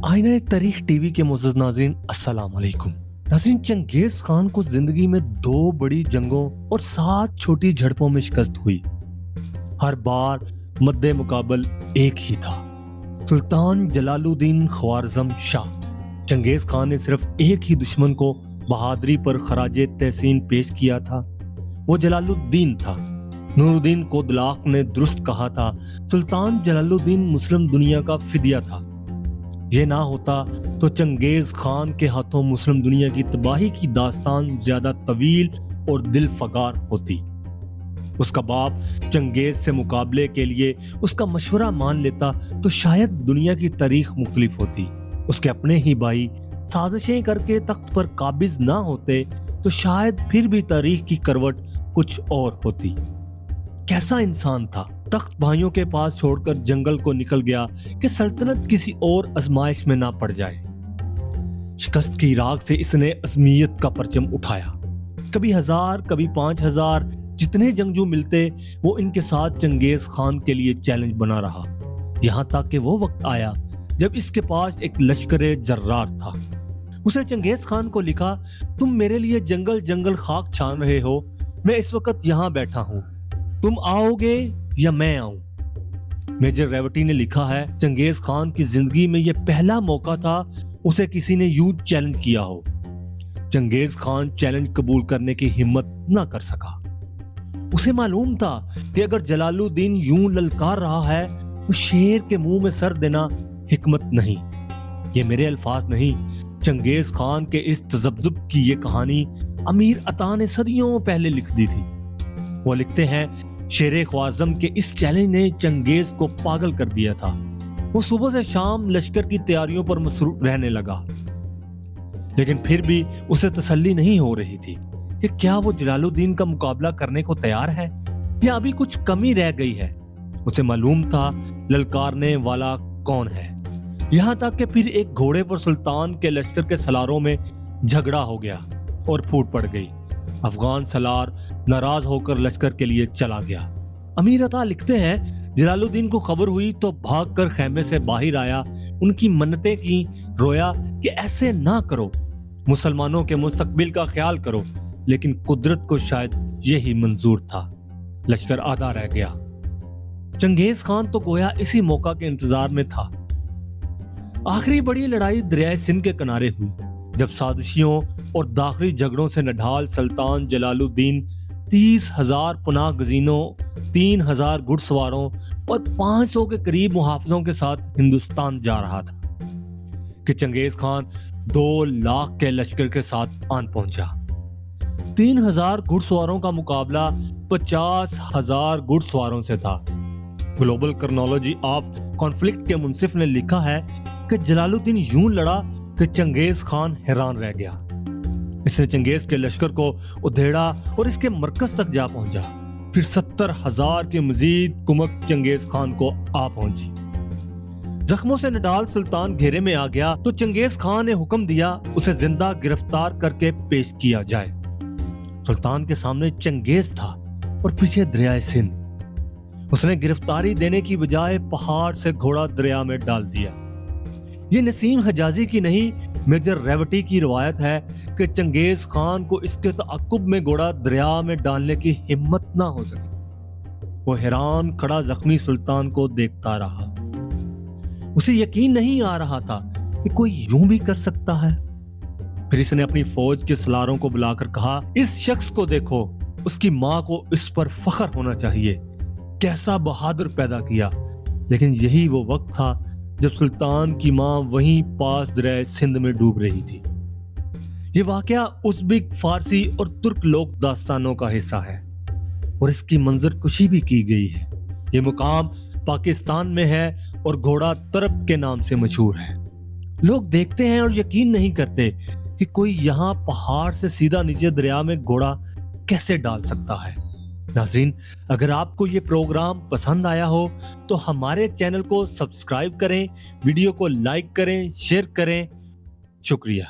آئینہ تاریخ T V کے معزز ناظرین السلام علیکم۔ ناظرین، چنگیز خان کو زندگی میں 2 بڑی جنگوں اور 7 چھوٹی جھڑپوں میں شکست ہوئی۔ ہر بار مد مقابل ایک ہی تھا، سلطان جلال الدین خوارزم شاہ۔ چنگیز خان نے صرف ایک ہی دشمن کو بہادری پر خراج تحسین پیش کیا تھا، وہ جلال الدین تھا۔ نور الدین کودلاق نے درست کہا تھا، سلطان جلال الدین مسلم دنیا کا فدیہ تھا۔ یہ نہ ہوتا تو چنگیز خان کے ہاتھوں مسلم دنیا کی تباہی کی داستان زیادہ طویل اور دل فگار ہوتی۔ اس کا باپ چنگیز سے مقابلے کے لیے اس کا مشورہ مان لیتا تو شاید دنیا کی تاریخ مختلف ہوتی۔ اس کے اپنے ہی بھائی سازشیں کر کے تخت پر قابض نہ ہوتے تو شاید پھر بھی تاریخ کی کروٹ کچھ اور ہوتی۔ کیسا انسان تھا، تخت بھائیوں کے پاس چھوڑ کر جنگل کو نکل گیا کہ سلطنت کسی اور آزمائش میں نہ پڑ جائے۔ شکست کی راگ سے اس نے عظمیت کا پرچم اٹھایا۔ کبھی 1000 کبھی 5000 جتنے جنگجو ملتے وہ ان کے ساتھ چنگیز خان کے لیے چیلنج بنا رہا، یہاں تک کہ وہ وقت آیا جب اس کے پاس ایک لشکر جرار تھا۔ اس نے چنگیز خان کو لکھا، تم میرے لیے جنگل جنگل خاک چھان رہے ہو، میں اس وقت یہاں بیٹھا ہوں، تم آؤ گے یا میں آؤں؟ میجر ریوٹی نے لکھا ہے، چنگیز خان کی زندگی میں یہ پہلا موقع تھا اسے کسی نے یوں چیلنج کیا ہو۔ چنگیز خان چیلنج قبول کرنے کی ہمت نہ کر سکا۔ اسے معلوم تھا کہ اگر جلال الدین یوں للکار رہا ہے تو شیر کے منہ میں سر دینا حکمت نہیں۔ یہ میرے الفاظ نہیں، چنگیز خان کے اس تذبذب کی یہ کہانی امیر عطا نے صدیوں پہلے لکھ دی تھی۔ وہ لکھتے ہیں، شیر خوارزم کے اس چیلنج نے چنگیز کو پاگل کر دیا تھا۔ وہ صبح سے شام لشکر کی تیاریوں پر مصروف رہنے لگا، لیکن پھر بھی اسے تسلی نہیں ہو رہی تھی کہ کیا وہ جلال الدین کا مقابلہ کرنے کو تیار ہے یا ابھی کچھ کمی رہ گئی ہے۔ اسے معلوم تھا للکارنے والا کون ہے، یہاں تک کہ پھر ایک گھوڑے پر سلطان کے لشکر کے سلاروں میں جھگڑا ہو گیا اور پھوٹ پڑ گئی۔ افغان سالار ناراض ہو کر لشکر کے لیے چلا گیا۔ امیر عطا لکھتے ہیں، جلال الدین کو خبر ہوئی تو بھاگ کر خیمے سے باہر آیا، ان کی منتیں کی، رویا کہ ایسے نہ کرو، مسلمانوں کے مستقبل کا خیال کرو، لیکن قدرت کو شاید یہی منظور تھا۔ لشکر آدھا رہ گیا۔ چنگیز خان تو گویا اسی موقع کے انتظار میں تھا۔ آخری بڑی لڑائی دریائے سندھ کے کنارے ہوئی، جب سازشیوں اور داخلی جھگڑوں سے نڈھال سلطان جلال الدین 30,000 پناہ گزینوں، 3,000 گھڑ سواروں اور 500 کے قریب محافظوں کے ساتھ ہندوستان جا رہا تھا کہ چنگیز خان 2 لاکھ کے لشکر کے ساتھ آن پہنچا۔ 3,000 گھڑ سواروں کا مقابلہ 50,000 گھڑ سواروں سے تھا۔ گلوبل کرنالوجی آف کانفلکٹ کے منصف نے لکھا ہے کہ جلال الدین یوں لڑا کہ چنگیز خان حیران رہ گیا۔ اس نے چنگیز کے لشکر کو ادھیڑا اور اس کے مرکز تک جا پہنچا۔ پھر 70,000 کی مزید کمک چنگیز خان کو آ پہنچی۔ زخموں سے نڈال سلطان گھیرے میں آ گیا تو چنگیز خان نے حکم دیا اسے زندہ گرفتار کر کے پیش کیا جائے۔ سلطان کے سامنے چنگیز تھا اور پیچھے دریائے سندھ۔ اس نے گرفتاری دینے کی بجائے پہاڑ سے گھوڑا دریا میں ڈال دیا۔ یہ نسیم حجازی کی نہیں، میجر ریوٹی کی روایت ہے کہ چنگیز خان کو اس کے تعاقب میں گھوڑا دریا میں ڈالنے کی ہمت نہ ہو سکی۔ وہ حیران کھڑا زخمی سلطان کو دیکھتا رہا۔ اسے یقین نہیں آ رہا تھا کہ کوئی یوں بھی کر سکتا ہے۔ پھر اس نے اپنی فوج کے سلاروں کو بلا کر کہا، اس شخص کو دیکھو، اس کی ماں کو اس پر فخر ہونا چاہیے، کیسا بہادر پیدا کیا۔ لیکن یہی وہ وقت تھا جب سلطان کی ماں وہیں پاس دریائے سندھ میں ڈوب رہی تھی۔ یہ واقعہ ازبک، فارسی اور ترک لوک داستانوں کا حصہ ہے اور اس کی منظر کشی بھی کی گئی ہے۔ یہ مقام پاکستان میں ہے اور گھوڑا ترب کے نام سے مشہور ہے۔ لوگ دیکھتے ہیں اور یقین نہیں کرتے کہ کوئی یہاں پہاڑ سے سیدھا نیچے دریا میں گھوڑا کیسے ڈال سکتا ہے۔ ناظرین، اگر آپ کو یہ پروگرام پسند آیا ہو تو ہمارے چینل کو سبسکرائب کریں، ویڈیو کو لائک کریں، شیئر کریں۔ شکریہ۔